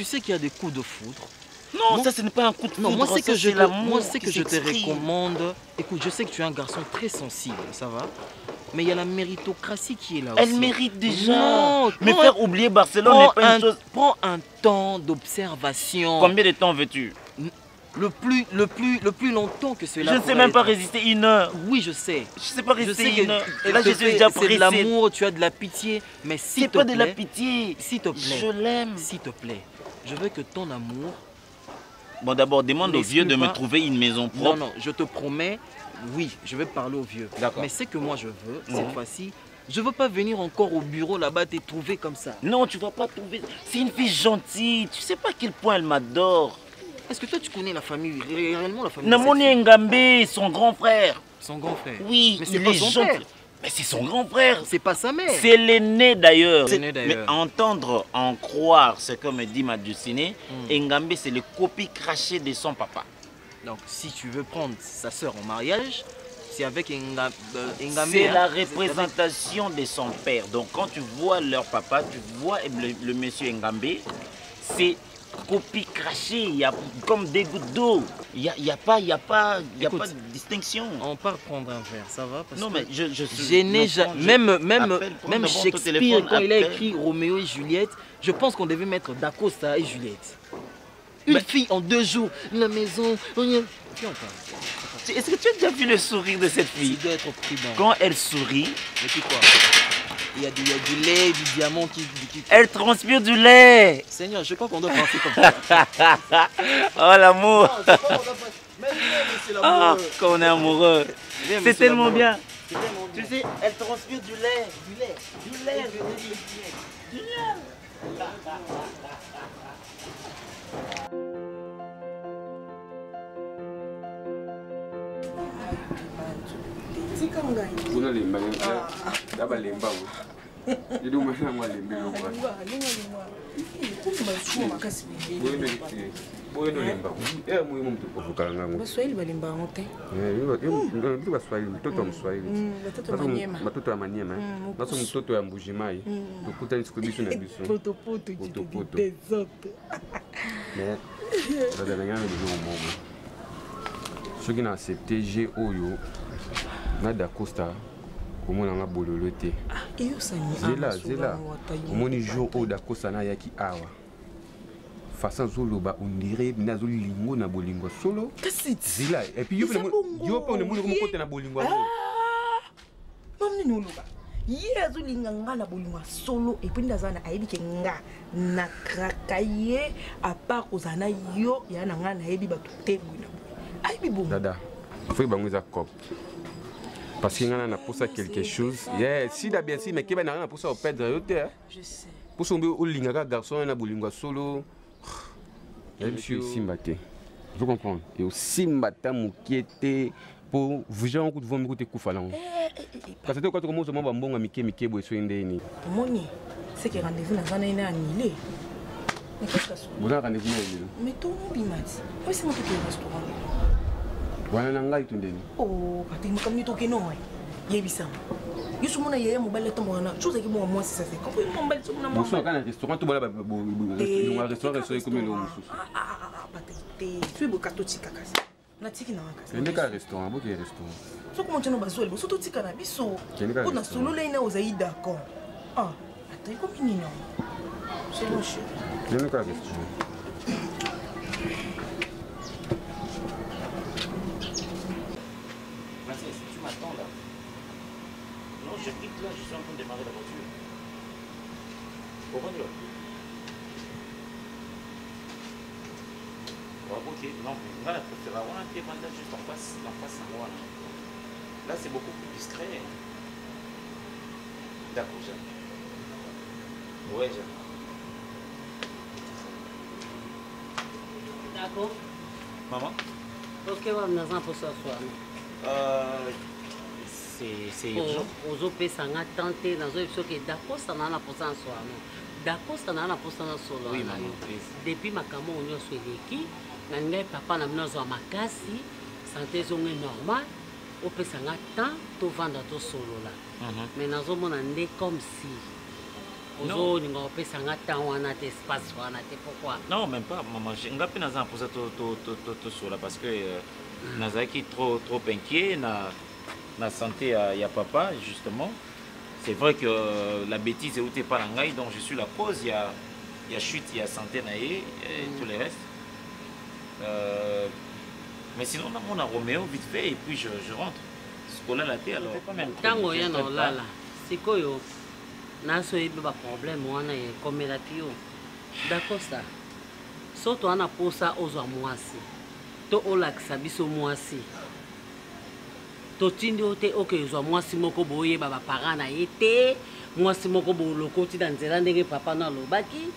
sais qu'il y a des coups de foudre. Non, ça ce n'est pas un coup de foudre. Non, moi c'est que je te s'exprime. recommande. Écoute, je sais que tu es un garçon très sensible, ça va. Mais il y a la méritocratie qui est là Elle aussi. mérite déjà. Non, mais faire oublier Barcelone n'est pas une chose. Prends un temps d'observation. Combien de temps veux-tu? Le plus longtemps que cela. Je ne sais même pas résister 1 heure. Oui, je sais. Je ne sais pas résister 1 heure. Là, je suis déjà pressé. C'est de l'amour, tu as de la pitié. Mais s'il te plaît. C'est pas de la pitié. S'il te plaît. Je l'aime. S'il te plaît. Je veux que ton amour. Bon, d'abord, demande au vieux de me trouver une maison propre. Non, je te promets. Oui, je vais parler au vieux. D'accord. Mais ce que moi je veux, cette fois-ci, je ne veux pas venir encore au bureau là-bas te trouver comme ça. Non, tu ne vas pas trouver. C'est une fille gentille. Tu ne sais pas à quel point elle m'adore. Est-ce que toi tu connais la famille, réellement la famille? Namoni Ngambé, son grand frère. Son grand frère? Oui, mais c'est pas son frère. Mais c'est son grand frère. C'est pas sa mère. C'est l'aîné d'ailleurs. Mais entendre, en croire ce que me dit ma destinée, Ngambé c'est le copie craché de son papa. Donc si tu veux prendre sa soeur en mariage, c'est avec Ngambé. C'est la représentation de son père. Donc quand tu vois leur papa, tu vois le monsieur Ngambé, c'est copie crachée, il y a comme des gouttes d'eau. Il y a pas de distinction. On part prendre un verre, ça va? Parce non, mais je même Shakespeare, quand il a écrit Roméo et Juliette, je pense qu'on devait mettre Dacosta et Juliette. Une fille en 2 jours, la maison. Est-ce que tu as déjà vu le sourire de cette fille? Tu dois être prudent. Quand elle sourit, mais c'est quoi? Il y a du lait, du diamant qui... Elle transpire du lait. Seigneur, je crois qu'on doit penser comme ça. Oh, l'amour. Ah, quand on est amoureux. C'est tellement bien. Tu sais, elle transpire du lait. Du lait. Du lait. Du lait. Kuna lemba daba lemba wo. Ndi umwana ngwa lembe lo kwa. Boye no lemba. Muhimu mtu kuvuka ngangu. Baswahili balimba ngote. Ndio Baswahili, mtoto wa Mswahili. Mtoto wa Manyema. Naso mtoto ya Mbujimai. Tukuta ni siku bisu na bisu. Poto desoto. Mais dada ngana ni momo. Soki na accepter G oyo na Dacosta komona nga bololo te. Zela omoni jour oyo Dacosta na yaki awa façon zoloba on dirait nazo lingo na bolingo solo zela et puis yo pe on moni comme côté na bolingo mamni noloba yezo linga nga na bolingo solo et puis ndazana ayebi ke nga na krakaye à part ozana yo ya na nga na yebi batu te bwina ayebi bon dada faut bangoza cop parce que ngana na posa quelque chose si da bien si mais keba na posa perdre yo te je sais pour son o linga ka garçon na bolingo solo elle suis simbate vous comprenez et au simbata mukiete pour vous gens coup de vont côté kufala parce que quand on commence à mbonga mike bo so ndeni moni c'est que rendez-vous na zana ina annulé mais qu'est-ce que ça vous rendez-vous annulé mais ton bimati oui c'est mon petit restaurant wana na ngai tundeni oh pati mo kamni to keno yebisa yusu mona yeye mobile to mona chose ki bon moi ça fait quand vous mobile to mona musu kana restaurant to bola un restaurant so comme le musu pati tu es bokato tika kasi na tiki na kasi ende ka restaurant boke restaurant so comment tu no bazoli so to tika na biso ko na solo le ina ozayi d'accord ah ata ko minino c'est bon chez ende ka restaurant. Je quitte là, je suis en train de démarrer la voiture. Au revoir. Ok, non, on va la préférer. On a un pied juste en face à moi. Là, c'est beaucoup plus discret. D'accord, j'aime. Ouais, j'aime. D'accord. Maman? Ok, on a un peu ça soir. C'est urgent. Aux opésanga tenté dans un épisode qui Dacosta n'a pas ça soir. Dacosta n'a pas ça solo. Oui, maman. Depuis ma camo on y soit l'équipe, n'anglais papa n'a pas besoin ma casse, santé zone normal, opésanga tant to vendre to solo là. Mais dans un monde comme si Ozo ninga opesa nga temps wana te espace wana te pourquoi? Non, même pas maman. Nga pe naza pour ça to sur là parce que nazaki trop inquiet na santé ya papa justement. C'est vrai que la bêtise est où t'es pas l'angaï, donc je suis la cause. Il y a chute, il y a santé naïe et tout le reste. Mais sinon, on a Roméo vite fait et puis je rentre. Ce qu'on a la tête alors. Tango ya no lala. Sikoyo. Naso yebe ba problème wana ye komelaki yo. D'accord ça. Soto ana posa ozwa mwasi. To olakisa biso mwasi. Totindi ote oke ozwa mwasi moko boye baba parent na yete. Mwasi moko bo lokoti dans nzela ndenge papa na lobaki.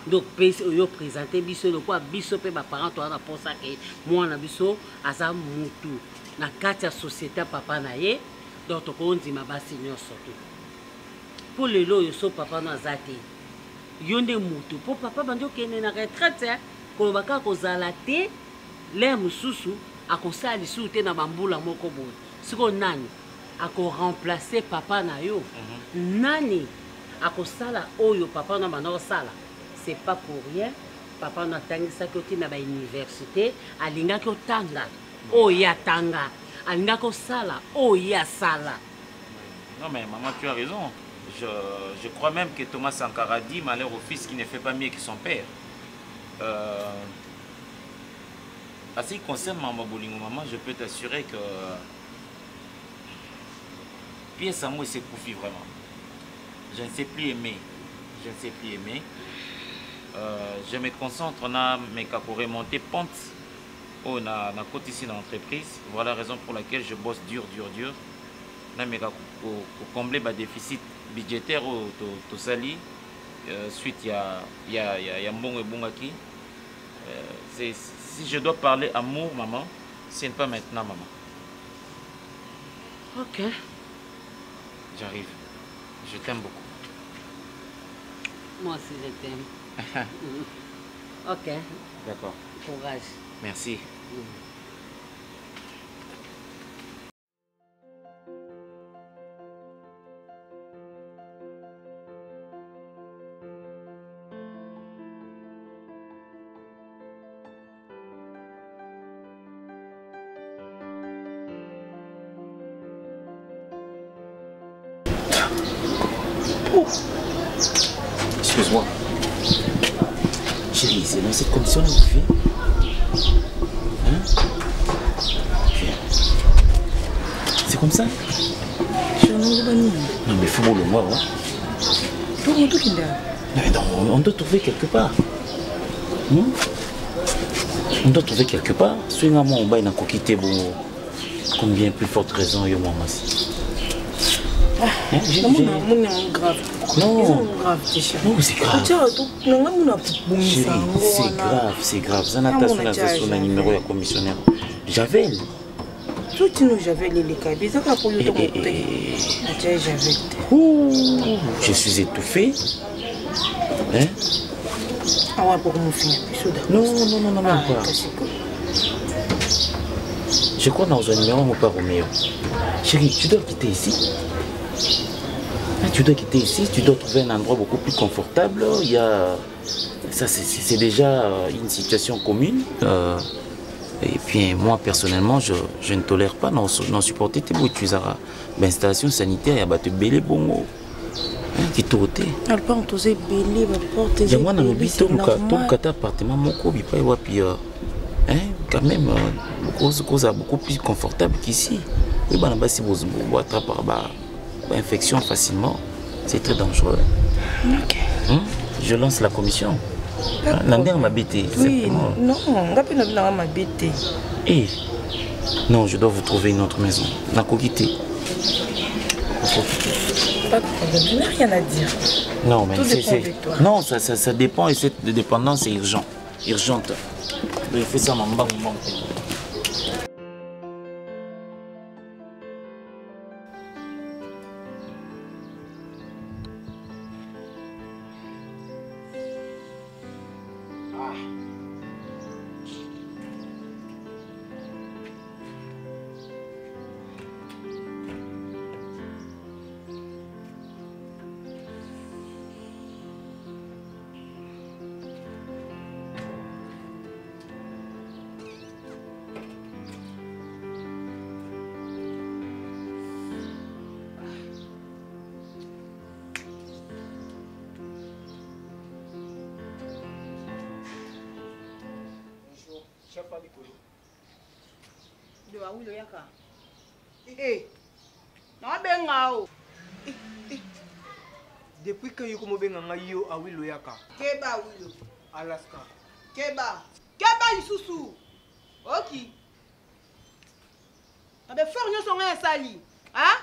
Donc yo présenter biso le quoi biso pe ba parent to ana posa ke mwana biso aza mutu na kati ya société papa na ye. Donc to ko ndima ba senior surtout. Pour le lot, so papa na zate. Yonde mutu. Pour papa bandi okene na retraite, ko baka ko zalate, le mususu akosali sute na bambula moko boy. Siko nani ako remplacer papa na yo. Nani akosala oyo papa na bana sala. C'est pas pour rien. Papa na tangisa ko tina ba université, alinga ko tanga. Oya tanga. Alinga ko sala, oya sala. Non mais maman, tu as raison. Je crois même que Thomas Sankara dit malheur au fils qui ne fait pas mieux que son père. En ce qui concerne Maman Bolingo, maman, je peux t'assurer que Pierre Samuel s'est couffé vraiment. Je ne sais plus aimer. Je ne sais plus aimer. Je me concentre, on a mes cas pour remonter pente. On a côté ici dans l'entreprise. Voilà la raison pour laquelle je bosse dur. On a mes cas pour combler ma déficit budgétaire au Sali. Suite, il y a Mbongo et Bongaki. Si je dois parler amour, maman, ce n'est pas maintenant, maman. Ok. J'arrive. Je t'aime beaucoup. Moi aussi, je t'aime. Ok. D'accord. Courage. Merci. Excuse-moi. Chérie, c'est dans cette condition là où tu viens. Hein? C'est comme ça? Non mais faut le voir. Mais non, on doit trouver quelque part. On doit trouver quelque part. Si on va y quitter, combien plus forte raison yo maman. Grave. Non, grave, non, c'est grave. C'est grave. Ça n'a numéro de commissionnaire. Javel. Tout nous Javel les cabines. Je suis étouffé. Hein? Ah ouais, pour mon fils. Non, même pas. Je crois dans un numéro, mon père Roméo. Chérie, tu dois quitter ici. Tu dois quitter ici, tu dois trouver un endroit beaucoup plus confortable. Il y a... Ça, c'est déjà une situation commune. Et puis moi, personnellement, je ne tolère pas non supporter tes bouts. Tu as l'installation sanitaire, il y a des bébés bongo. Qui t'ôté. Elle peut entoser bébé, porte. Il y a moi dans le bito, tout appartement, mon co, puis quand même, cause beaucoup plus confortable qu'ici. Oui, si vous attrapez infection facilement, c'est très dangereux. Ok. Je lance la commission. L'année m'a bêté. Oui, non, m'a bêté. Et non, je dois vous trouver une autre maison. N'a qu'au quitter. Pas de problème, je n'ai rien à dire. Non, mais c'est non, ça dépend et cette dépendance est urgente. Je fais ça, maman. De Awilo Yaka. Eh. Na benga o. Depuis que yo komo benga yo Awilo Yaka. Keba Awilo. Alaska. Keba. Keba isusu. Ok. Abe fort nyoso nga sali. Hein?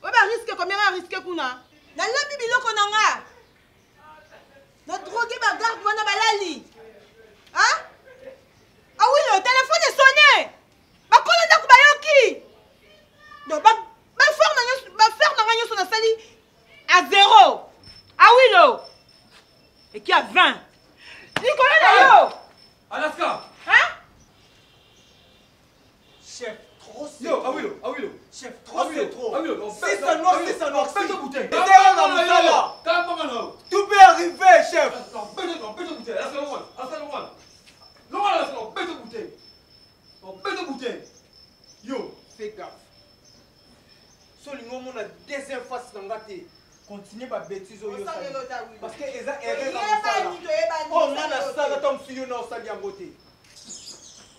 Oba risque combien va risquer kuna? Na lobi biloko nanga. Na drogué ba garde wana balali. Hein? Ah oui, le téléphone est sonné. Ba kola ndaku bayoki. Donc ba faire na nganyo na sali à 0. Ah oui lo. Et qui a 20. Nicolas Dayo. Alaska. Hein? Chef, trop c'est. Yo, Awilo. Chef, trop c'est trop. Awilo, C'est ça noir, c'est ça noir. Pète bouteille. Tout peut arriver, chef. Pète bouteille. Pète bouteille. Yo, fais gaffe. Solingo mon a deuxième face dans gâté. Continuez ma bêtise au yo. Parce que les a erré dans le sala. Oh, on a sala tom si yo na sali en beauté.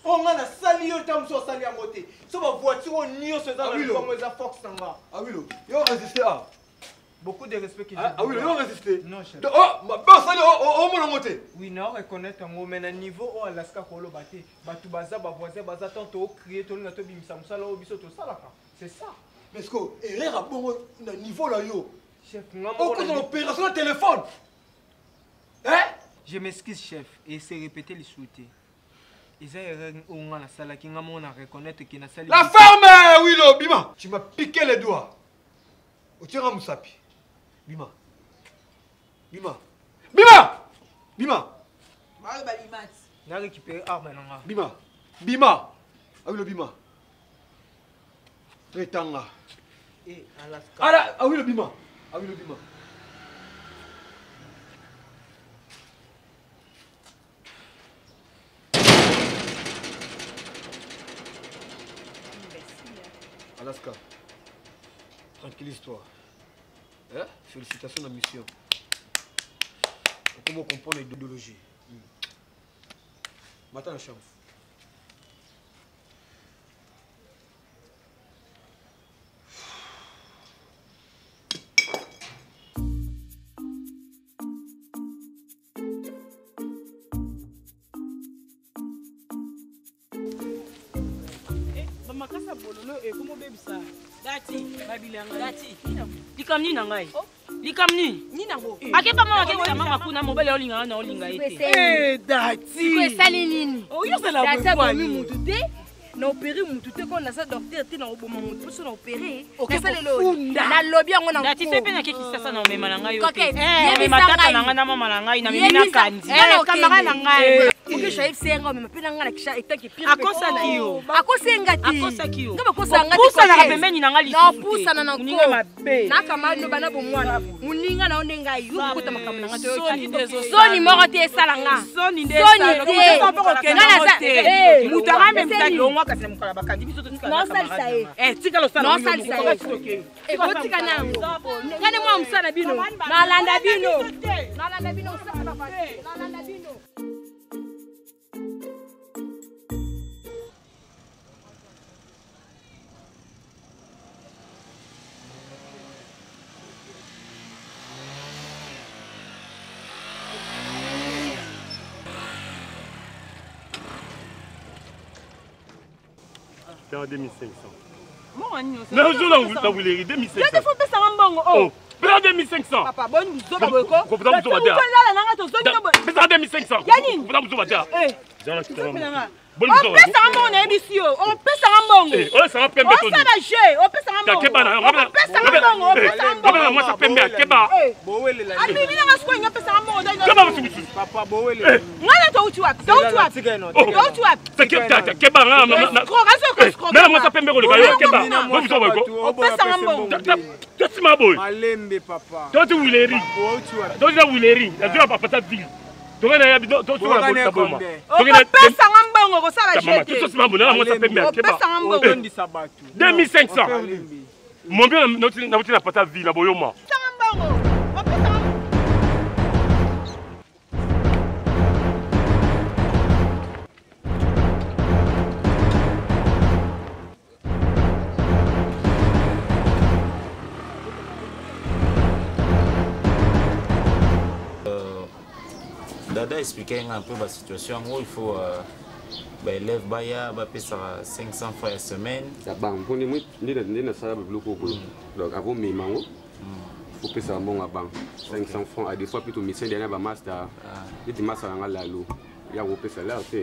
On a sali yo tom so sali en beauté. So ma voiture on nio se dans le comme les Fox tanga. Awilo, yo résister à. Beaucoup de respect que j'ai. Awilo, yo résister. Non, chef. Oh, bah sali au mon monté. Oui, non, reconnaître un mot, mais à niveau où Alaska Kolo Baté, Batou Baza, Baboisé, Baza, tantôt crier, tout le monde, Bimsa, Moussala, Obiso, tout ça là. C'est ça. Mais ce que, erreur à bon niveau là, yo. Chef, Au cours de l'opération de téléphone. Hein? je m'excuse, chef, et c'est répéter les souhaiter. Ils ont erreur où on a sala qui n'a pas reconnaître qu'il a sali. La ferme, Wilo, Bima. Tu m'as piqué les doigts. Au tira Moussapi. Bima. Mario Balimat. On a récupéré l'arme. Bima. Awilo, Bima. Retanga. Et Alaska. Awilo, Bima. Alaska, tranquillise-toi. Hein? Félicitations de la mission. Comment comprendre l'idéologie? Maintenant, la chambre. Makasa bololo e komo bebisa. Dati, babilanga. Dati. Likamni na ngai. Likamni. Ni nango. Akeba mama ke mama kuna mobile olinga na olinga ete. Dati. Ko sali nini? Oh, yo c'est la Dati bonne abomi mutu te. Na opéré mutu te ko na sa docteur te na oboma mutu so na opéré. Na sali lo. Na lobby yango na. Dati se pe na keki sasa na omema na ngai yo te. Eh, matata na ngai na mama na ngai na mina kandi. Kamera na ngai. Oke shaif senga me mapela nga na kisha etaki pire. Akosa kiyo. Akosenga ti. Akosa kiyo. Ngaba kosa nga ti. Pusa na pembeni na ngai Na pusa na ko. Muninga mabe. Na kama no bana bo mwana. Muninga na onenga yu kuta makamna nga to. Soni moko te sala nga. Soni nde Soni sala. te. Ko ko ke na te. Mutara me mtaki longwa kasi mukala bakandi biso to tika. No salisa e. Tika lo sala. No salisa e. E botika nango. Ngane mwa msala bino. Na landa bino. Na landa bino usaka ba. Na landa bino. Dans 2500. Moi, Non, je la voulais 2500. Il faut payer ça en bon. Oh, prends 2500. Papa, bonne nous sommes boyko. Vous pouvez vous battre. Prends 2500. Yanine. Vous pouvez vous battre. Eh. J'en ai quitté la main. On paie ça en bon, on est ici. On paie ça en bon. Eh, on ça va pembe On ça va jouer. On paie ça en bon. Keba na. On paie ça en bon. On paie ça en bon. Moi ça pembe keba. Bowele la. Ami, mimi na masko on paie ça en bon. Keba musu. Papa Bowele. Ngana to utu wapi? To utu wapi? To utu wapi? C'est keba na. Escroc. Mais moi ça pembe ko le gars keba. Moi vous savez quoi? On paie ça en bon. Qu'est-ce que ma boy? Malembe papa. Toi tu Willeri. Toi tu Willeri. La tu pas ta ville. Donc on a donc tu vas pas ta bombe. On paie ça en bon, on ça va jouer. Tout ça c'est ma bonne. Moi ça pembe On paie keba. ça en bon. 2500. Mon bien n'a pas ta ville na boyoma. Ça en bon. On paie ça en bon. Dada expliquait un peu la situation. En gros, il faut élève baya, ça 500 fois la semaine. Donc avant mes mango, il faut que ça bon à banque 500 francs à des fois plutôt médecin dernier ba master. Et tu master nga lalo. Il y a repé ça là OK.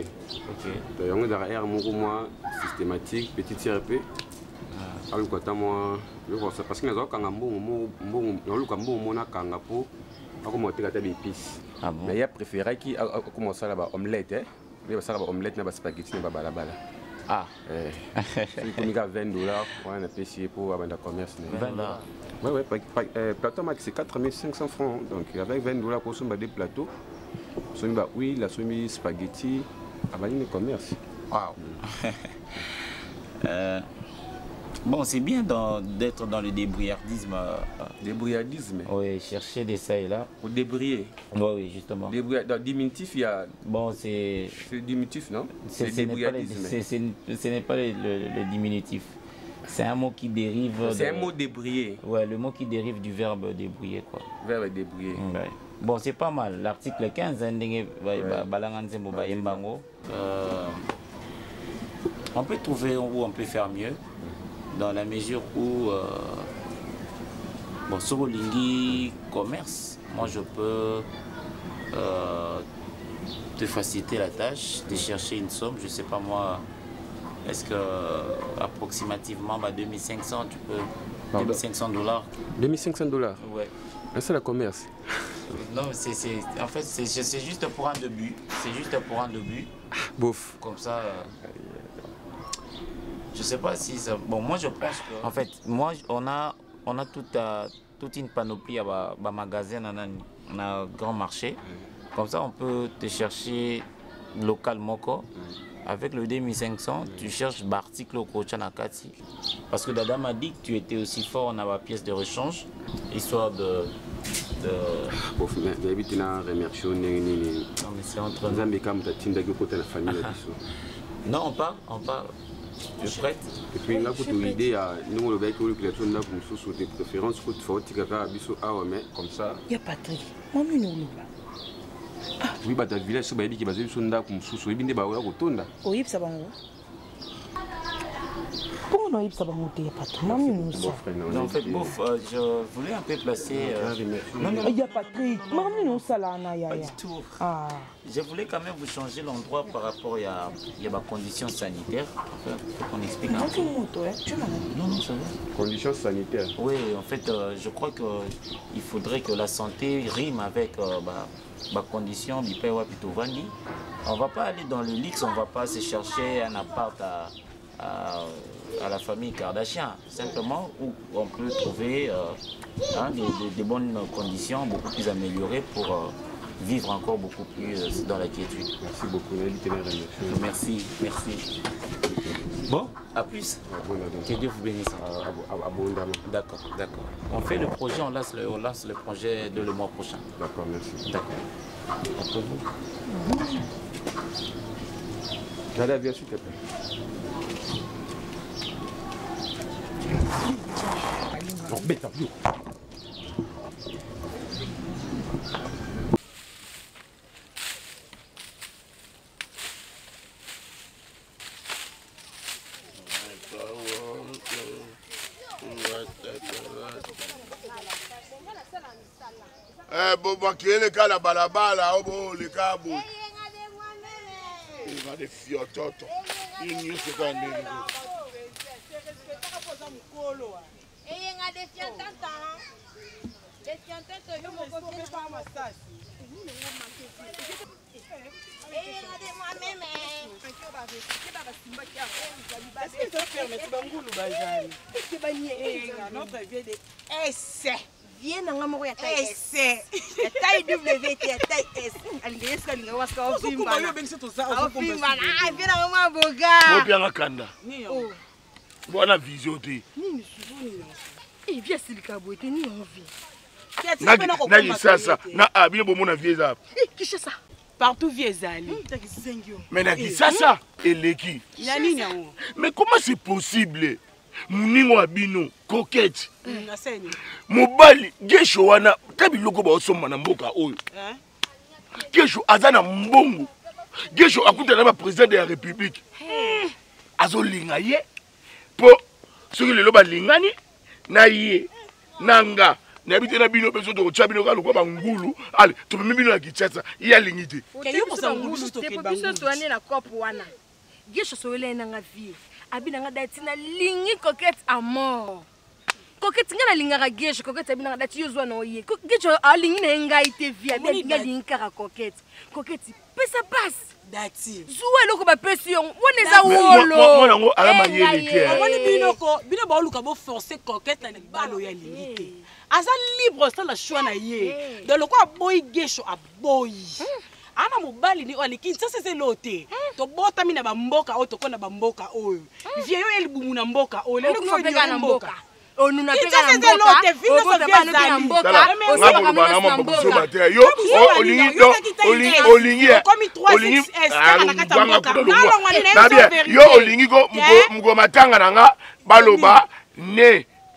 Donc on a un mouvement systématique petit RP. Alors quand moi je vois ça parce que nous avons quand on a kanga po comment tu as des épices. Mais il y a préféré qui comment ça là-bas omelette hein. Mais ça là omelette na ba spaghetti na ba balabala. Ah. C'est comme $20 on a payé pour avoir un commerce. $20. Ouais plateau max c'est 4500 francs donc avec $20 pour sommer des plateaux. Somi ba huile, la somi spaghetti avant le commerce. Wow. Bon, c'est bien d'être dans le débrouillardisme. Débrouillardisme? Oui, chercher des ça et là. Pour débrouiller? Oui, justement. Dans diminutif, il y a... Bon, c'est... C'est diminutif, non? Ce n'est pas le diminutif. C'est un mot qui dérive... C'est un mot débrouiller? Oui, le mot qui dérive du verbe débrouiller, quoi. Verbe débrouiller. Ouais. Bon, c'est pas mal. L'article 15, on peut trouver où on peut faire mieux, dans la mesure où, bon, sur le commerce, moi je peux te faciliter la tâche de chercher une somme, je sais pas moi, est-ce que approximativement 2500, tu peux, $2500. $2500? Ouais. C'est le commerce? Non, en fait, c'est juste pour un début. C'est juste pour un début. Bouf. Comme ça, je sais pas si ça... Bon, moi je pense que... En fait, moi, on a toute une panoplie à magasin, on a un grand marché. Comme ça, on peut te chercher localement. Avec le 2500, tu cherches l'article au Kochanakati. Parce que Dada m'a dit que tu étais aussi fort en avoir pièce de rechange, histoire de... Bon, mais tu as remercié. Non, mais c'est entre nous. Non, on parle. Tu es prête? Et puis, là, pour l'idée, nous, on a des préférences, il faut comme ça. Il y a Patrick. Maman, nous, oui, bah, dans le village, il y a des gens qui sont des rotonda. Oui, ça va. Pourquoi on a pas monté Patrick? Maman, nous, ça. Non, en fait, bof, je voulais un peu placer. Non, il y a Patrick. Maman, nous, ça là, pas du tout. Je voulais quand même vous changer l'endroit par rapport à ma condition sanitaire. Enfin, faut qu'on explique un peu. Non, ça va. Conditions sanitaires? Oui, en fait, je crois qu'il faudrait que la santé rime avec ma condition. On ne va pas aller dans le luxe, on ne va pas se chercher un appart à la famille Kardashian. Simplement, où on peut trouver des bonnes conditions, beaucoup plus améliorées pour... vivre encore beaucoup plus dans la quiétude. Merci beaucoup, merci. Bon, à plus. Que Dieu vous bénisse. Abondamment. D'accord. On fait le projet, on lance le projet le mois prochain. D'accord, merci. D'accord. Entre vous. Dada, viens s'il te plaît. Non, bête, Boba kiele kala balabala obo le kabu. Il va des fiototo. Il n'y a pas de Viens dans la mort, taille S. Taille W, taille S. Allez, ce qu'on va se faire au film. Ah, viens dans ma boga. Bien la kanda. Voilà vision de. Eh bien, c'est le cabot, tu n'y envie. Na sasa, na abine bomo na vieza. Qui c'est ça? Partout viezali. Mais na sasa, eleki. Mais comment c'est possible? Muningo abino coquette. Mobali gesho wana tabiloko ba osoma na mboka oyo. Gesho azana mbongo. Gesho akuta na président de la République. Azo linga ye po soki lelo balingani na ye nanga na bité na bino beso to chabino ka lokwa bangulu ale to mimi bino ya Kinshasa ya lingite. Ke yo ko ngulu te po biso to ane na kopo wana. Gesho so wele na nga vie. Abina nga dati na lingi coquette à mort. Coquette nga na linga ga Gesho coquette abina nga dati yo zwa na oye. Gesho a lingi na ngai te vie abina lingi ka coquette. Coquette pesa passe. Dati. Zuwe loko ba pesi yon. Woneza wolo. Mwana ngo ala mayele ke. Amoni binoko, bino ba luka bo forcer coquette na balo ya limite. Aza libre ça la choix na ye. De loko boy Gesho a boy. Ana mobali ni oliki ça c'est loté. To bota mina ba mboka o to kona ba mboka oyo. Vie yo elibumu na mboka o le ko pega na mboka. On nous a fait un mboka,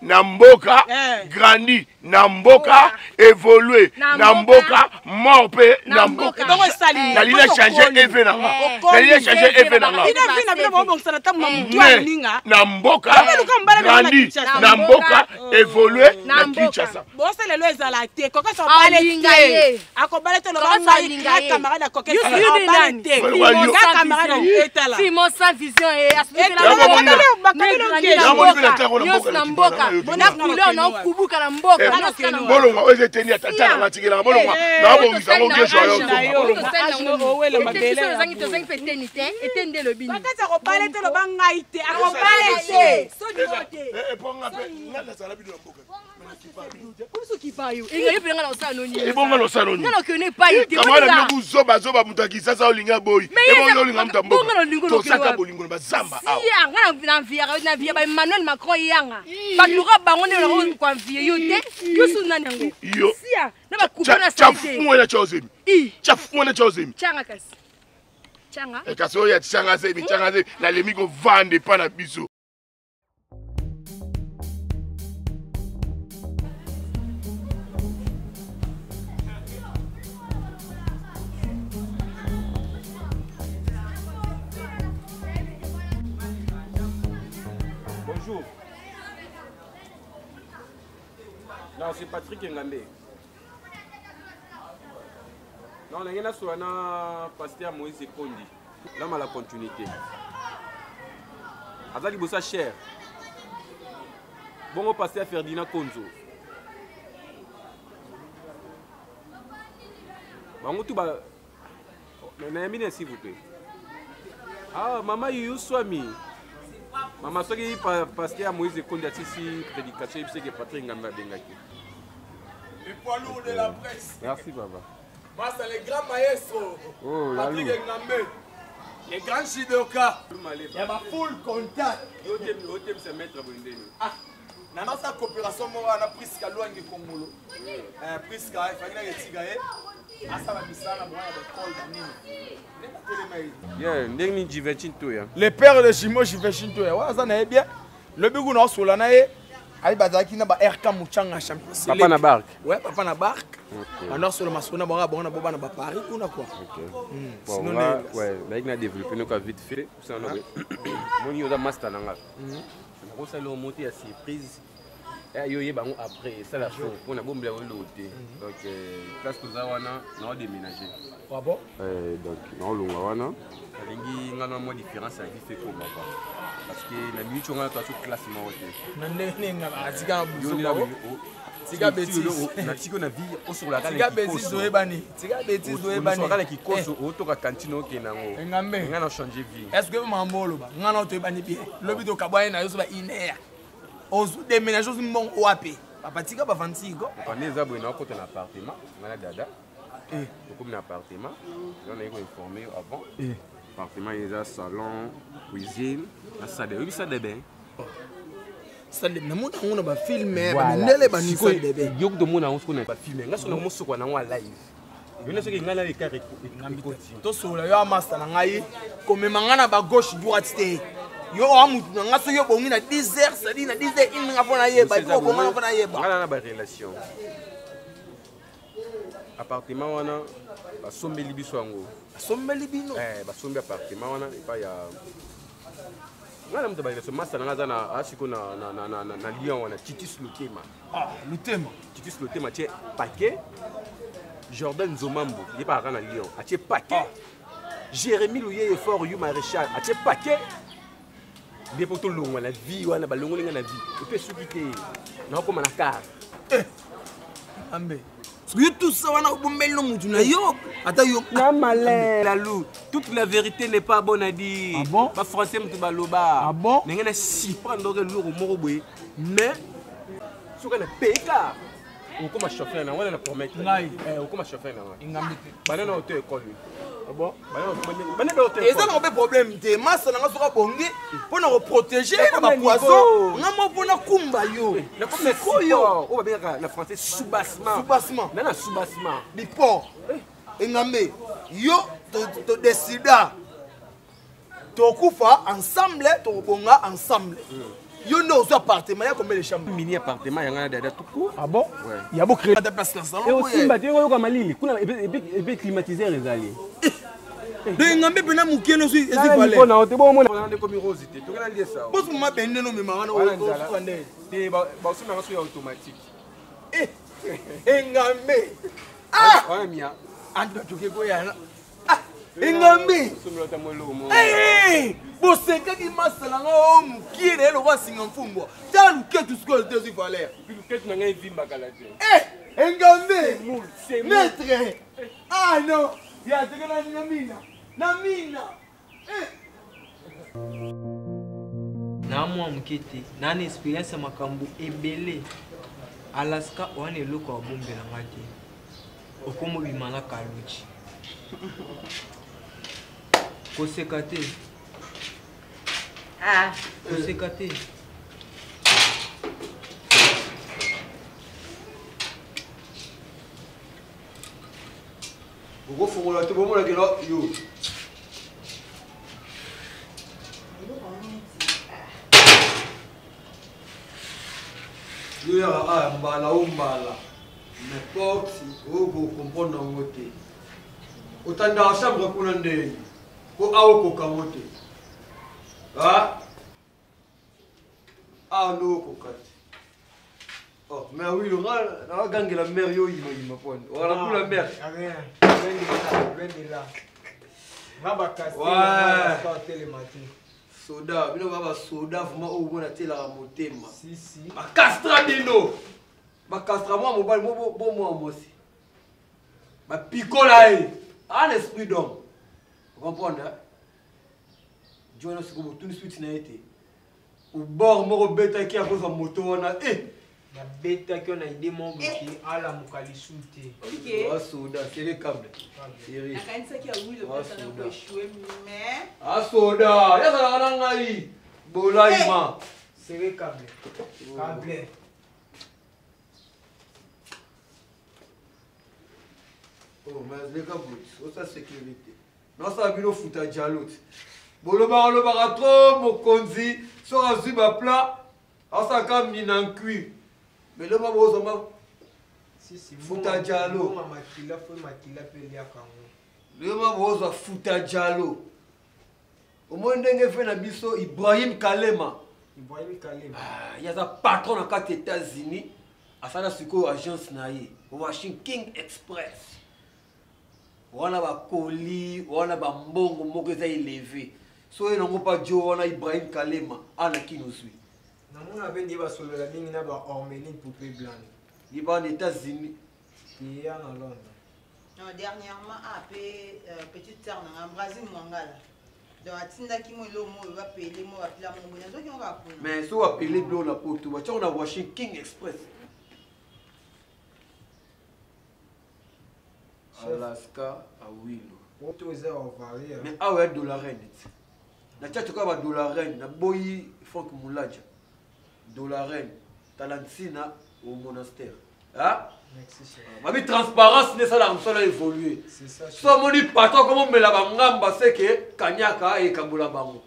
Namboka, grandi, Namboka, évolué, Namboka, morpé, Namboka. Il a changé événement. Il a changé événement. Namboka, grandi, Namboka, évolué, Kinshasa. Bon, c'est le lois à la tête. Quand on parle de à combattre le camarade à coquette, Simon sans vision et aspect la couleur non kubuka na mboka bolonga oze teni atata na tikela bolonga na bongisa ngo Gesho yo zangi to zangi petenite etende le bini bakata ko parler te lo bangai te ako parler te so di vote ponga pe ngala sala bido mboka Pour qui parle, il y a bien dans ça non. Et bon dans ça non. Non que n'est pas été. Comment la nous zoba zoba mutaki sasa olinga boy. Et bon olinga mtamboka. To saka bolingo ba zamba. Si na via ba Emmanuel Macron yanga. Ba lura bango ne lo kwa vie yo te. Yo suna nango. Yo. Sia na ba kubona sa. Chafu mwana chozemi. Chafu mwana chozemi. Changa kasi. Changa. E kaso ya changa zebi na lemiko vande pa na biso. Bonjour. Non, c'est Patrick Ngambé. Non, on a sur un pasteur Moïse Kondi. Là, on a la continuité. Azali Bossa cher. Bon, pasteur Ferdinand Konzo. Bon, tout va. Mais s'il vous plaît. Ah, maman, you swami. Maman, ce qui est pasteur Moïse Kondi a ici prédication, c'est que Patrick Ngambé Bengaki. Le poids lourd de la presse. Merci, papa. Moi, c'est le grand maestro. Oh, Patrick Ngambé. Les grands judokas. Il y a ma full contact. C'est maître Bundeni. Ah, dans sa coopération, on a pris ce qu'on a dit Congolo. Pris ce qu'on a dit le père de Shimo Jivechinto, ça n'est bien. Le bigot n'a pas la Aïe Bazaki n'a pas RK Mouchanga champion. Papa na barque. Ouais, papa na barque. Alors sur le masona bora bona boba na Paris ou na quoi. Bon, ouais, là il a développé nos cas vite fait. Ça on a. Mon yoda master nanga. On s'est monté à surprise. Et yo yeba après ça la chose pour na bombe la loté. Donc place que ça wana na déménager. Ah bon? Donc na longa wana. Lingi ngana mo différence avec fait comme papa. Parce que la minute on a toute classement OK. Na nenga atika buzo. Tika bêtise. Na tiko na vie au sur la tika bêtise doebani. Tika bêtise doebani. Sur la qui cause auto ka cantine OK nango. Ngambe. Ngana changer vie. Est-ce que mamolo ba ngana doebani bien. Lobi to kabwa na yo so ba iner. Ozu déménager sur mon OAP. Papa tika ba 26 go. On est abonné à côté de l'appartement. Ngana dada. Comme un appartement. On a informé avant. Appartement, il y a salon, cuisine, la salle de bain. Salle de bain, on a filmé, on a salle de bain. Yo de mon annonce qu'on a pas filmé. On a son annonce qu'on a en live. Il y a ceux qui ont les carrés. To so la yo master na ngai comme mangana ba gauche droite té. Yo amu nga so yo bongi na 10h, ça dit na 10h il nga fona yeba, ko ko nga fona yeba. Ngala na ba relation. appartement wana basombeli biso yango. Basombeli bino? Basombi appartement wana epa ya nga na moto balekesa masa na nga aza na asiko na lion wana Titus Lotema. Lotema Titus Lotema atie paquet. Jordan Zomambo ye pa aka na lion atie paquet. Jérémy Louye Fort Yu Maréchal atie paquet. Bien pour tout le monde la vie wana balongoli nga na vie epe soki te na okoma na car ambe soki tout ça wana obombeli no mutu na yo ata yo na malin la loup toute la vérité n'est pas bonne à dire. Ah bon? Pas français mutu baloba. Ah bon? Nenga na surprendre le lourd moko boye mais soki na peka okoma chauffeur na wana na promettre okoma chauffeur na wana ingambi te banana auto école. Ah bon? Banana auto école. Et ça n'a pas de problème te massa na nga soka bongi pour nous protéger na poison nga mo pona kumba yo na comme koyo o ba beka na français soubassement na soubassement bipo engambe yo to décida to kufa ensemble to bonga ensemble. Yo no zo appartement ya combien de chambres? Mini appartement ya ngana dada tout court. Ah bon? Ouais. Ya bo créer des places dans salon. Et aussi mbati yo ko malili kuna ebe climatiseur ezali. De ngambe pena mukeno so ezi valé. Ko na ote bo mo na ndeko mirosité. To kana lié ça. Boss mo bende no mema wana o kwande. Te ba so na so automatique. Ngambe. Wana mia. Ando toke ko yana. Ngambe. Somelo tamolo mo. Boseka ki masala ngo mukire lo wasinga mfumbo. Ta luketu sko dezi valeur. Puis luketu na ngai vimba kala te. Ngambe. C'est maître. Ah non. Ya tekana na mina. Na mwa mukete na na experience makambo ebele. Alaska wana eloko abombela ngate. Okomo bimana kaluchi. Koseka te. Koseka te. Oko fongola te bomo la kelo yo. Yo ya mbala umbala. N'importe oko comprendre ngote. Otanda chambre kuna ndeni. Ko awo ko kamote. No ko kati. Oh, mais oui, on a gagné la mer yo ima pon. On a pour la mer. Rien. Ben là. Va ba casser la télématique. Soda, bino ba soda vraiment au bon atela la motema. Si. Ba castra bino. Ba castra moi mobile bon moi aussi. Ba picola un esprit d'homme. Vous comprenez? Jonas ko tout de suite na été. Au bord moko beta ki a cause de moto wana na beta ki on a idée mon boki ala mukalisu te. OK. Ah soda, c'est le câble. Sérieux. Na kanisa ki a wilo beta na ko échouer mais soda, ya sala kana ngai. Bolaima. C'est le câble. Câble. Oh mais les câbles, ça sécurité. Non ça bino futa dialogue. Boloba trop mokonzi so azui ba plat asa kam ni nan cuit mais le mama ozoma si futa jalo makila pele ya kango le mama ozo futa jalo au moins ndenge fe na biso Ibrahim Kalema yaza patron na kati États-Unis asala siko agence na ye Washington King Express wana ba koli wana ba mbongo moko eza élevé. So il n'ont pas dit on a Ibrahim Kalema ana qui nous suit. Na mona bendi ba solo la bingi na ba ormeline poupée blanche. Il va aux États-Unis. Il y a en Londres. Non, dernièrement après petite sœur na Brésil Mangala. Donc atinda ki mo lo mo va payer mo va pila mo bonazo ki on va prendre. Mais so appeler blo la porte, on a Washington King Express. Alaska à Willow. Auto est au varié. Mais ah ouais dollar net. Na tchatcho ka ba dollar na boyi Frank Moulaja. Dollar talantina au monastère. Ma vie transparence n'est ça la msala évoluer. C'est ça. So moni patron comme me la bangamba c'est que kanyaka et kambula bango.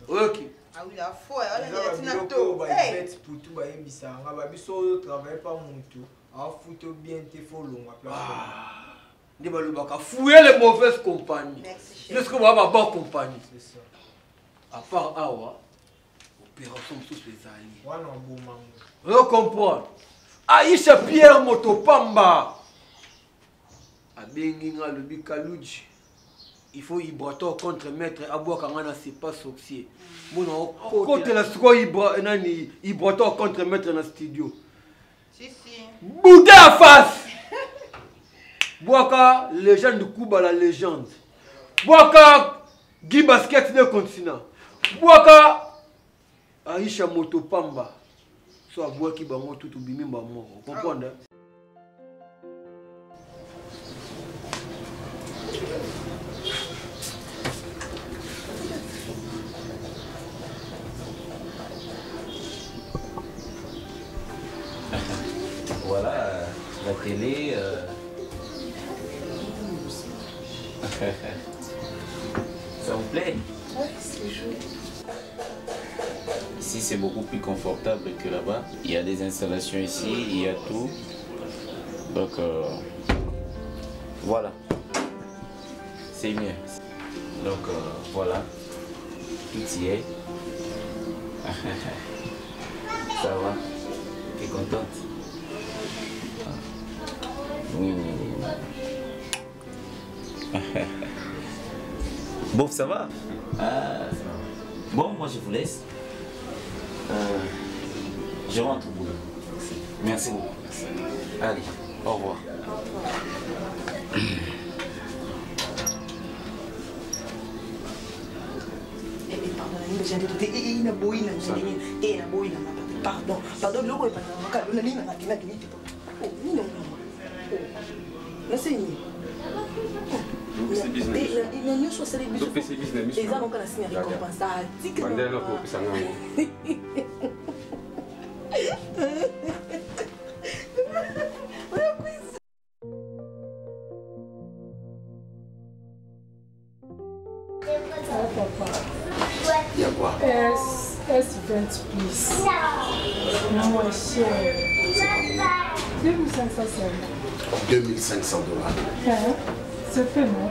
OK. Ah oui la foi, on a tinato. Bête pour tout ba yebisa nga ba biso travailler pas mutu. A photo bien te follow ma place. Fouiller les mauvaises compagnies. Jusqu'à voir ma bonne compagnie. À part Awa, opération sous les alliés. Vous comprenez? Aïcha Pierre Motopamba. Abenginga le Bikaluji. Il faut y boire contre maître Abou Kangana, c'est pas sorcier. Bon, côté la soi, il boit contre maître dans le studio. Si, si. Bouddha à face! Boaka, légende de Kuba, la légende. Boaka, Guy Basket de continent. Boaka, Aïcha Motopamba. Soit Boaki Bango tout ou Bimi Bamo. Vous comprenez? Voilà, la télé. Ça vous plaît? Oui, c'est joli. Ici, c'est beaucoup plus confortable que là-bas. Il y a des installations ici, il y a tout. Donc, voilà. C'est mieux. Donc, voilà. Tout y est. Ça va? T'es contente? Oui. Bon, ça va? Ah, bon, moi je vous laisse. Je rentre au boulot. Merci beaucoup. Allez, au revoir. Pardon, pardon, l'eau est pas dans le cas. C'est Il y a quoi? S20 plus. Moins cher. 2500 seulement. 2500 $. C'est fait, non?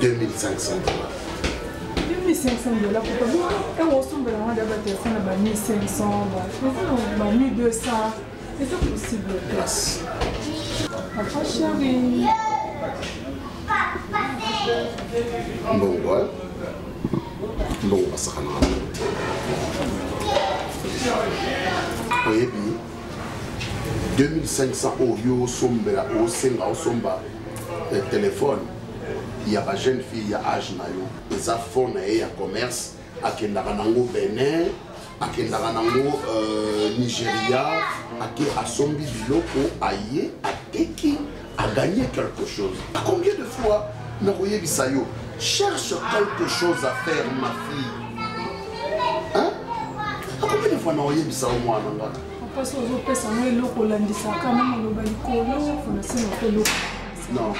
2500 $. 2500 $. Et on sombre dans la téléphone à 1500, 1200. C'est possible. Grâce. Papa chérie. Bon, ouais. Bon, ça va. Oui, 2500 € sombela au senga au somba téléphone. Il y a pas jeune fille, il y a âge na yo. Les affaires na ya commerce akendaka nango Benin, akendaka nango Nigeria, a sombi biloko aye ateki a gagné quelque chose. Combien de fois na koye bisayo cherche quelque chose à faire ma fille. Hein? Combien de fois na koye bisayo moi nanga? Parce que vous pouvez savoir le Hollandais, quand même, le balicolo, vous savez le loco. Non.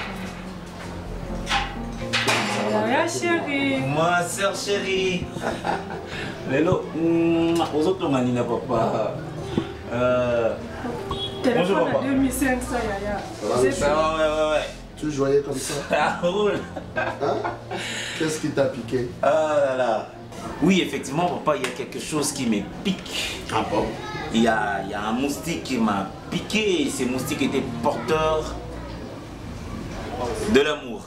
Ma chérie. Ma soeur chérie. Lélo, aux autres manina papa. Téléphone à 2500 yaya. Ouais. Tu jouais comme ça? Ça roule. Hein? Qu'est-ce qui t'a piqué? Ah là là. Oui, effectivement, papa, il y a quelque chose qui me pique. Ah bon? Il y a un moustique qui m'a piqué et ce moustique était porteur de l'amour.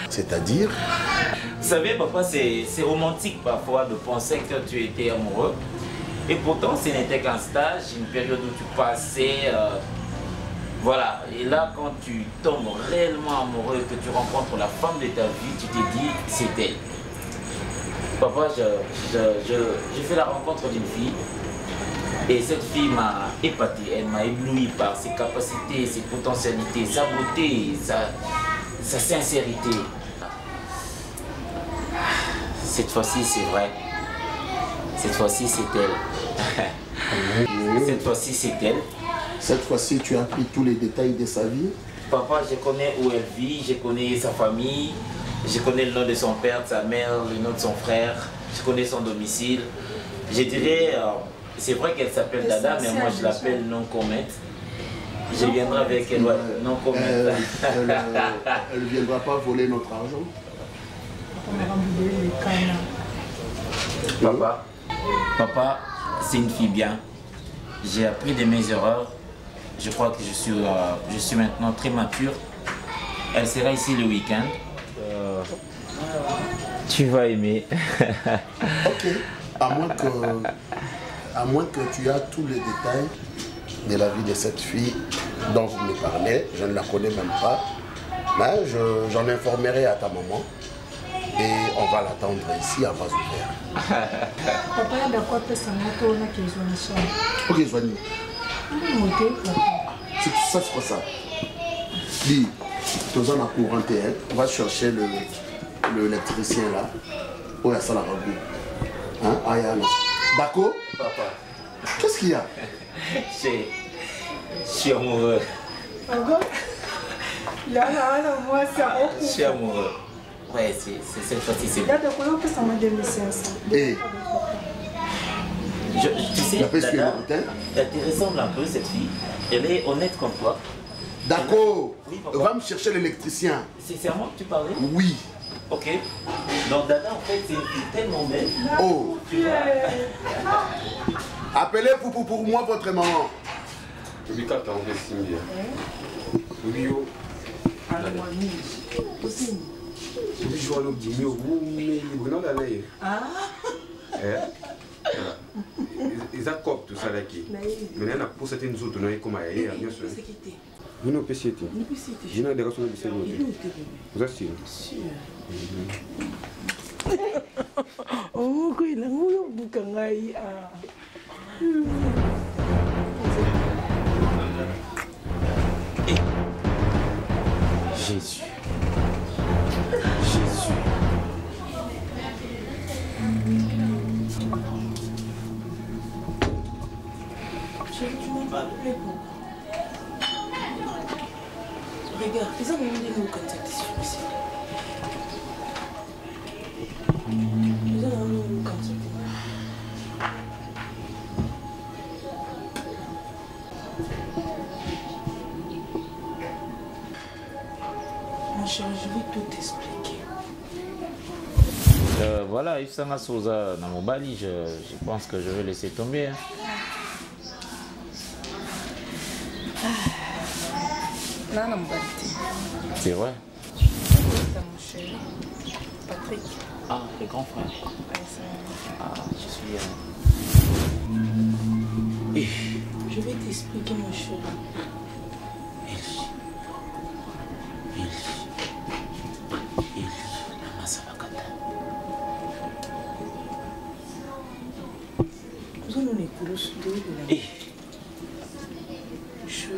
C'est-à-dire? Vous savez, papa, c'est romantique parfois de penser que tu étais amoureux. Et pourtant, ce n'était qu'un stage, une période où tu passais. Voilà. Et là, quand tu tombes réellement amoureux, que tu rencontres la femme de ta vie, tu te dis, c'est elle. Papa, j'ai fait la rencontre d'une fille et cette fille m'a épaté, elle m'a ébloui par ses capacités, ses potentialités, sa beauté, sa sincérité. Cette fois-ci, c'est vrai. Cette fois-ci, c'est elle. Cette fois-ci, c'est elle. Cette fois-ci, tu as appris tous les détails de sa vie? Papa, je connais où elle vit, je connais sa famille. Je connais le nom de son père, de sa mère, le nom de son frère. Je connais son domicile. Je dirais, c'est vrai qu'elle s'appelle Dada, mais moi je l'appelle non Comet. Je viendrai avec elle, ouais. Non, comment elle ne viendra pas voler notre argent. Papa, c'est une fille bien. J'ai appris de mes erreurs. Je crois que je suis maintenant très mature. Elle sera ici le week-end. Tu vas aimer. Ok, à moins que tu aies tous les détails de la vie de cette fille dont vous me parlez. Je ne la connais même pas. Mais j'en informerai à ta maman. Et on va l'attendre ici à bas ouvert. Papa, il y a de quoi ça Ok, Joanie. Ça, c'est quoi ça? Dis, tu es en courant, on va chercher l'électricien là. Oh, il y a ça là, hein? Ah, il y a là. D'accord? Papa. Qu'est-ce qu'il y a? Je suis amoureux. Là, moi, c'est Je suis amoureux. Ouais, cette fois-ci, c'est bon. Il y a de quoi ça m'a donné 500. Eh. Tu sais, Dada, elle te ressemble un peu, cette fille. Elle est honnête comme toi. D'accord. Va me chercher l'électricien. C'est à moi que tu parlais? Oui. Ok. Donc Dada, en fait, c'est une fille tellement belle. Oh. Appelez pour moi votre maman. Oui, quand on veut signer. Oui, yo. Oui, je vois le dîner au bout, mais il n'a pas l'air. Ah. Ils accordent tout ça là qui. Mais là, pour certaines autres, on a comme ailleurs, bien sûr. Vous n'avez pas essayé. Je n'ai pas essayé. Vous avez essayé. Oh, il a un boucangaï. Jésus. Tu m'as pas appelé pour. Regarde, ils ont demandé nous quand tu es ici. Ils ont demandé nous quand tu es. Mon chéri, je vais tout t'expliquer. Voilà, Yves Sanga Souza dans mon bali, je pense que je vais laisser tomber. Hein. C'est vrai. Mon chéri, Patrick. Ah, le grand frère. Ah, je suis... Je vais t'expliquer, mon chéri.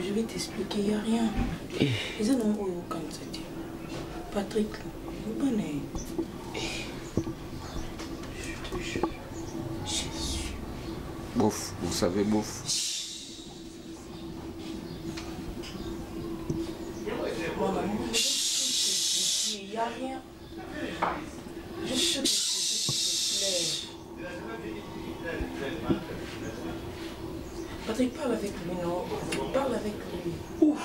Je vais t'expliquer, il n'y a rien. Ils ont un haut comme ça. Patrick, vous connaissez. Je te jure. Jésus. Bouf, vous savez, bouf. Il n'y a rien. Je te dis, s'il te plaît. Patrick, parle avec lui, non? Parle avec lui. Ouf.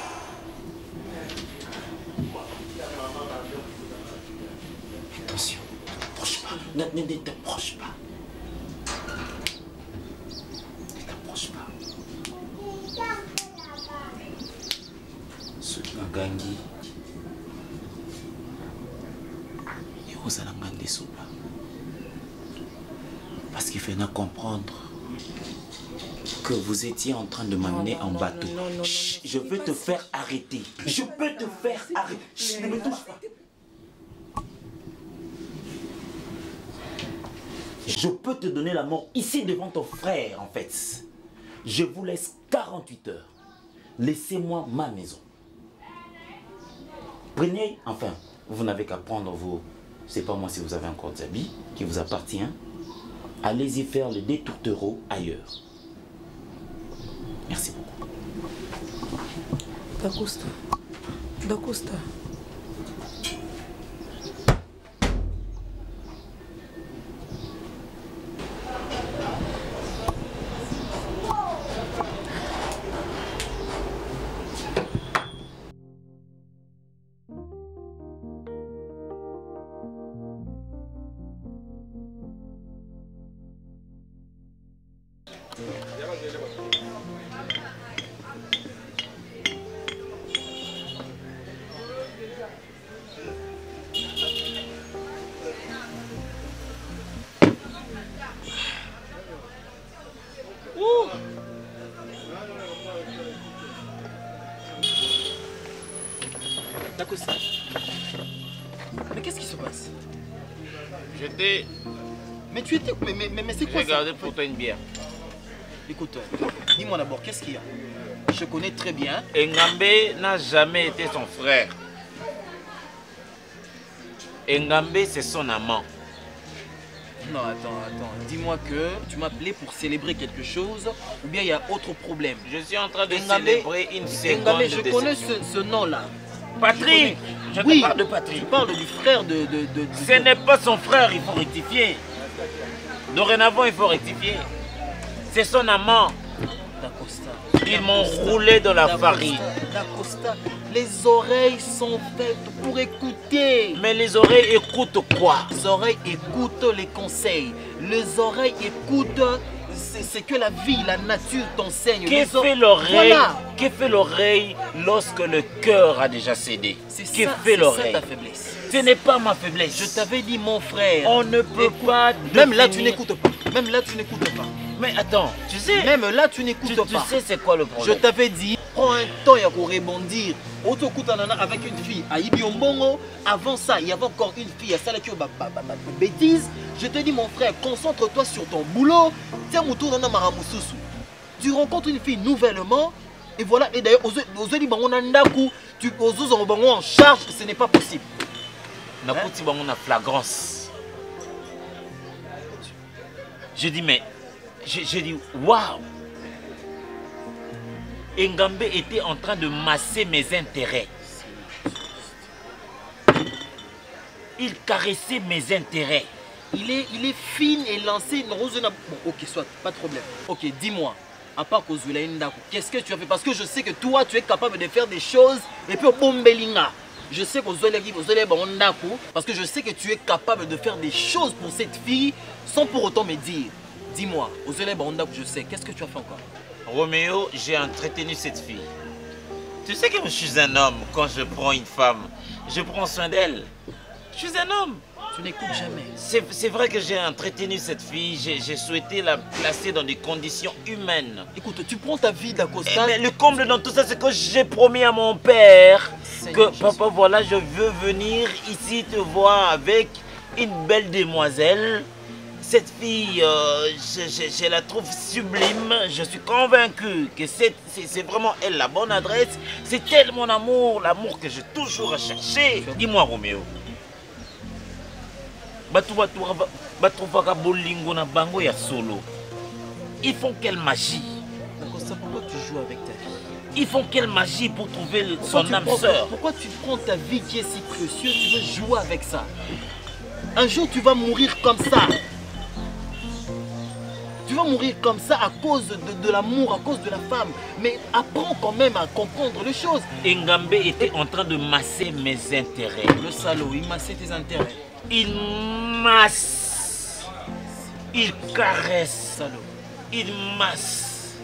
Attention, ne t'approche pas. Ne t'approche pas. Ne t'approche pas. Ce Gangi. Et vous allez m'en soupe. Parce qu'il fait nous comprendre que vous étiez en train de m'amener en bateau. Chut, je veux te faire arrêter. Je peux te faire arrêter. Chut, ne me touche pas. Je peux te donner la mort ici devant ton frère, en fait. Je vous laisse 48 heures. Laissez-moi ma maison. Prenez, enfin, vous n'avez qu'à prendre vos... Je ne sais pas moi si vous avez encore des habits qui vous appartiennent. Allez-y faire le détourtereau ailleurs. Merci beaucoup. D'Acosta. D'Acosta. J'étais... Mais tu étais... Mais c'est quoi ça? J'ai gardé pour toi une bière. Écoute, dis-moi d'abord, qu'est-ce qu'il y a? Je connais très bien. Ngambé n'a jamais été son frère. Ngambé, c'est son amant. Non, attends. Dis-moi que tu m'as appelé pour célébrer quelque chose ou bien il y a autre problème. Je suis en train de célébrer une seconde Ngambé, je connais ce nom-là. Patrick, je te parle de Patrick. Tu parles du frère de... Ce n'est pas son frère, il faut rectifier. Dorénavant, il faut rectifier. C'est son amant. D'Acosta. Ils m'ont roulé dans la farine. D'Acosta. Les oreilles sont faites pour écouter. Mais les oreilles écoutent quoi? Les oreilles écoutent les conseils. Les oreilles écoutent ce que la vie, la nature t'enseigne. Que fait l'oreille? Que fait l'oreille lorsque le cœur a déjà cédé? Que fait l'oreille? C'est ça ta faiblesse. Ce n'est pas ma faiblesse. Je t'avais dit, mon frère. On ne peut pas... Même là, tu n'écoutes pas. Même là, tu n'écoutes pas. Mais attends, tu sais... Même là, tu n'écoutes pas. Tu sais c'est quoi le problème? Je t'avais dit, prends un temps pour rebondir. Avec une fille à Ibiombongo. Avant ça, il y avait encore une fille à Salakio bêtise. Je te dis, mon frère, concentre-toi sur ton boulot. Tiens, tu rencontres une fille nouvellement. Et voilà, et d'ailleurs, tu en charge, ce n'est pas possible. On a flagrance. Je dis, mais... Je dis, waouh! Ngambé était en train de masser mes intérêts. Il caressait mes intérêts. Il est fin et lancé. Bon, ok, soit, pas de problème. Ok, dis-moi, à part Kozula Ndako, qu'est-ce que tu as fait? Parce que je sais que toi, tu es capable de faire des choses. Et puis, Bombelinga. Je sais parce que je sais que tu es capable de faire des choses pour cette fille sans pour autant me dire. Dis-moi, je sais, qu'est-ce que tu as fait encore? Roméo, j'ai entretenu cette fille. Tu sais que je suis un homme. Quand je prends une femme, je prends soin d'elle. Je suis un homme. Tu n'écoutes jamais. C'est vrai que j'ai entretenu cette fille. J'ai souhaité la placer dans des conditions humaines. Écoute, tu prends ta vie d'Acosta. Mais le comble dans tout ça, c'est que j'ai promis à mon père que papa, voilà, je veux venir ici te voir avec une belle demoiselle. Cette fille, je la trouve sublime. Je suis convaincu que c'est vraiment elle la bonne adresse. C'est elle mon amour, l'amour que j'ai toujours recherché. Dis-moi, Roméo. Ils font quelle magie? Pourquoi tu joues avec ta vie? Ils font quelle magie pour trouver son âme sœur? Pourquoi tu prends ta vie qui est si précieuse, tu veux jouer avec ça? Un jour, tu vas mourir comme ça. Tu vas mourir comme ça à cause de l'amour, à cause de la femme. Mais apprends quand même à comprendre les choses. Ngambé était en train de masser mes intérêts. Le salaud, il massait tes intérêts. Il masse. Il caresse. Salaud. Il masse.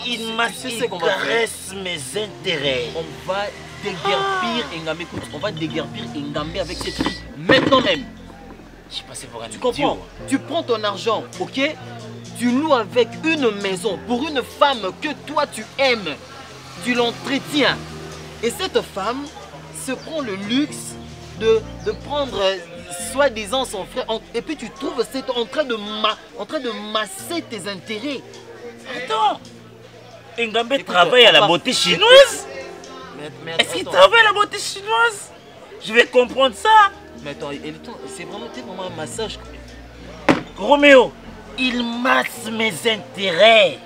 Il masse, il caresse mes intérêts. On va déguerpir Ngambé. Écoute, on va déguerpir Ngambé avec cette fille maintenant même. Je passé pour un tu comprends? Tu prends ton argent, ok? Tu loues avec une maison pour une femme que toi tu aimes. Tu l'entretiens. Et cette femme se prend le luxe de prendre soi-disant son frère. Et puis tu trouves c'est en train de masser tes intérêts. Attends. Ngambé travaille à la beauté chinoise? Est-ce qu'il travaille à la beauté chinoise? Je vais comprendre ça. Mais attends, c'est vraiment un massage. Roméo, il masse mes intérêts.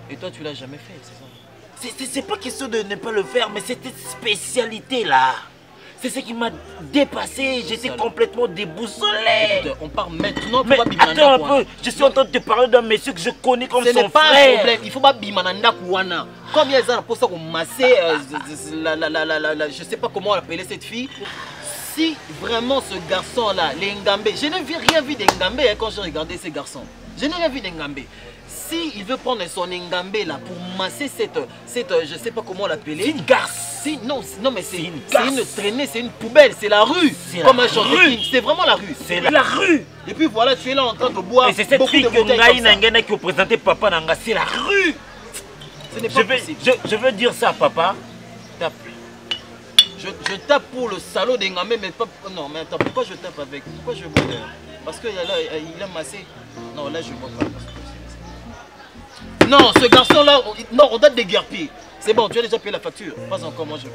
Et toi, tu l'as jamais fait, c'est ça? C'est pas question de ne pas le faire, mais cette spécialité-là, c'est ce qui m'a dépassé. J'étais complètement déboussolé. Écoute, on part maintenant. Mais attends un peu, je suis en train de te parler d'un monsieur que je connais comme son frère. Ce n'est pas un problème, il faut pas bimananda kouana. Comme il y a ça pour ça qu'on massait, je sais pas comment appeler cette fille. Si vraiment ce garçon-là, les Ngambé, je n'ai rien vu des Ngambé quand j'ai regardé ces garçons. Je n'ai rien vu des Ngambé. Si il veut prendre son Ngambé là pour masser cette je sais pas comment l'appeler. C'est une garce. Non, mais c'est une traînée, c'est une poubelle, c'est la rue. Comme un chanteur, c'est vraiment la rue. C'est la rue. Et puis voilà, tu es là en train de boire. Et c'est cette fille que Ngaï Nangena qui a présenté papa Nanga, c'est la rue. Ce n'est pas possible. Je veux dire ça, papa. Je tape pour le salaud d'Engamé, mais pas... Non, mais attends, pourquoi je tape avec? Pourquoi je bois? Parce que là, il a massé. Non, là, je bois pas. Non, ce garçon-là, non, on date des guerpiers. C'est bon, tu as déjà payé la facture. Pas encore, moi je...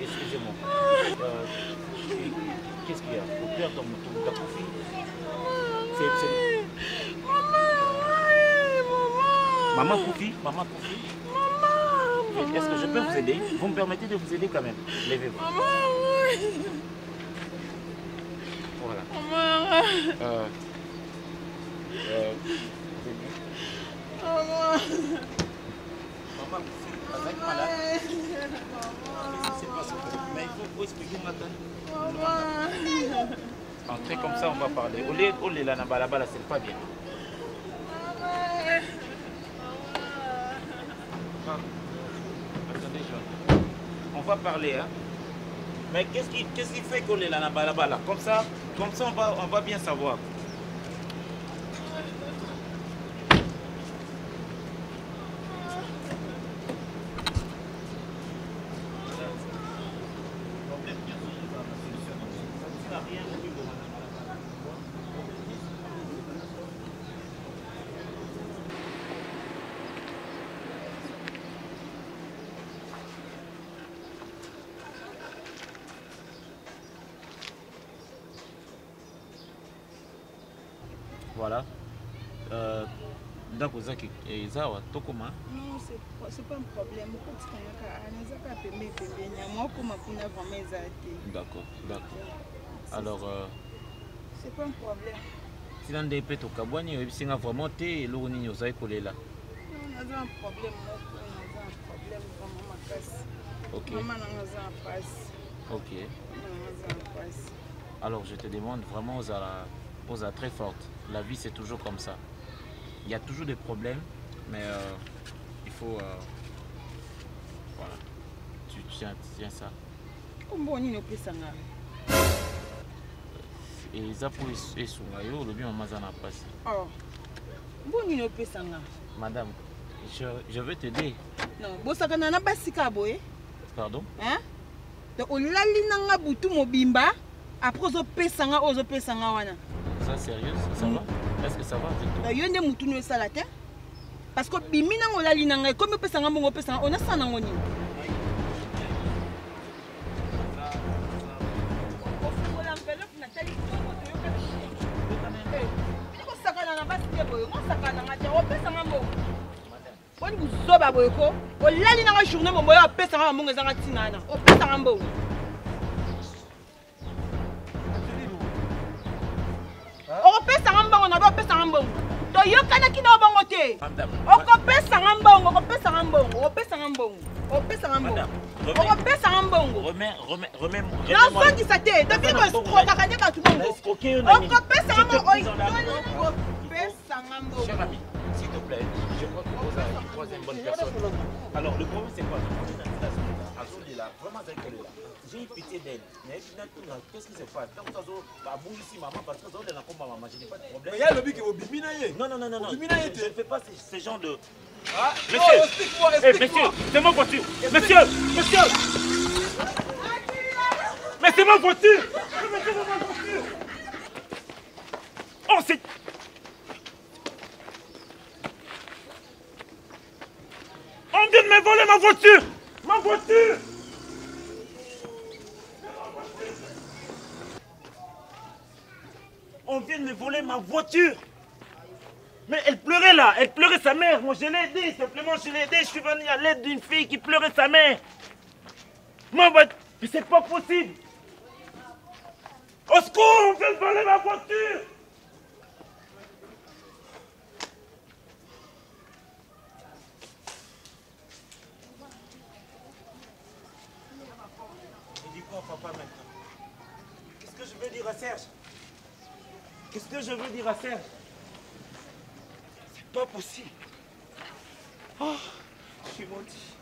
Excusez-moi. Qu'est-ce qu'il y a? Au cœur dans ta profil. Maman Koufi, maman Koufi. Est-ce que je peux vous aider? Vous me permettez de vous aider quand même? Levez-vous. Voilà. Maman Koufi, vous êtes malade? Qu'est-ce qui se passe? Mais il faut expliquer maintenant. Entrez comme ça, on va parler. Au lieu là, là, c'est pas bien. Attendez, on va parler, hein. Mais qu'est-ce qui fait qu'on est là, là? Comme ça, on va bien savoir. Voilà. Donc, vous avez Tokoma. Non, c'est pas un problème. D'accord, d'accord. Alors, c'est pas un problème. Si l'on est peut-être au Kabouani, c'est vraiment thé et l'eau n'y a pas collé là. Non, on a un problème. On a un problème vraiment ma casse. Ok. Maman a un face. Ok. Alors, je te demande vraiment aux très fortes. La vie, c'est toujours comme ça. Il y a toujours des problèmes, mais il faut... voilà. Tu tiens ça. Comment on peut ça? Et ça pour les sourds, le bien, on m'a passé. Oh. Bon, on peut ça. Madame, je veux t'aider. Non, bon, ça n'a pas si caboé. Pardon? Hein? Donc, on l'a li nanga butu mobimba. Après, on peut ça. Ça, sérieux? Ça va? Est-ce que ça va avec toi? Il y a des moutons qui sont là. Parce que bimina on l'a li nanga. Comme on peut ça, on a ça dans mon on vous soba boyko, on l'a dit dans la journée, mon moyen pèse un bon ezanga tinana, on pèse un bon. On pèse un bon, on a pas pèse un bon. Donc yo kana ki na bon côté. On pèse un bon, on pèse un bon, on pèse un bon, on pèse un bon. On pèse un bon. Remets. Non, ça qui ça t'est. Depuis que je crois qu'à gagner pas tout le monde. On pèse un bon, on pèse un bon. Cher ami, s'il te plaît, je crois que vous avez une troisième bonne personne. Alors, le problème, c'est quoi? Vraiment, j'ai une pitié d'elle. Mais qu'est-ce qui se passe? Je n'ai pas de problème. Non, je ne fais pas ce genre Monsieur, monsieur, c'est ma voiture. Monsieur. Mais c'est ma voiture. Oh, c'est... On vient de me voler ma voiture. Ma voiture. On vient de me voler ma voiture. Mais elle pleurait là, elle pleurait sa mère. Moi je l'ai aidé, simplement je l'ai aidé. Je suis venu à l'aide d'une fille qui pleurait sa mère. Moi, mais c'est pas possible. Au secours, on vient de voler ma voiture. Il dit quoi papa maintenant? Qu'est-ce que je veux dire à Serge? Qu'est-ce que je veux dire à Serge? C'est pas possible. Oh, je suis maudit.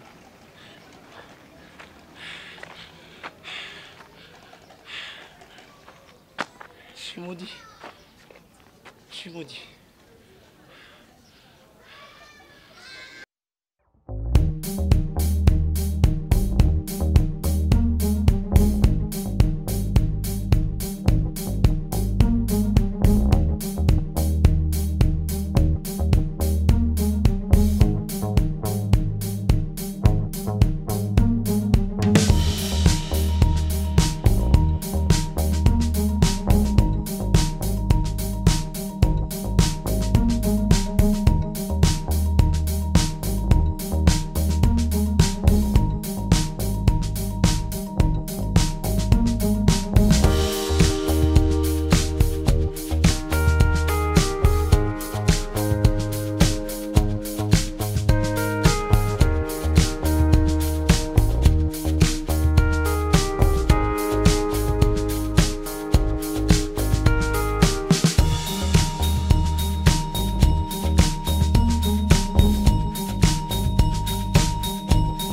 Je suis maudit. Je suis maudit.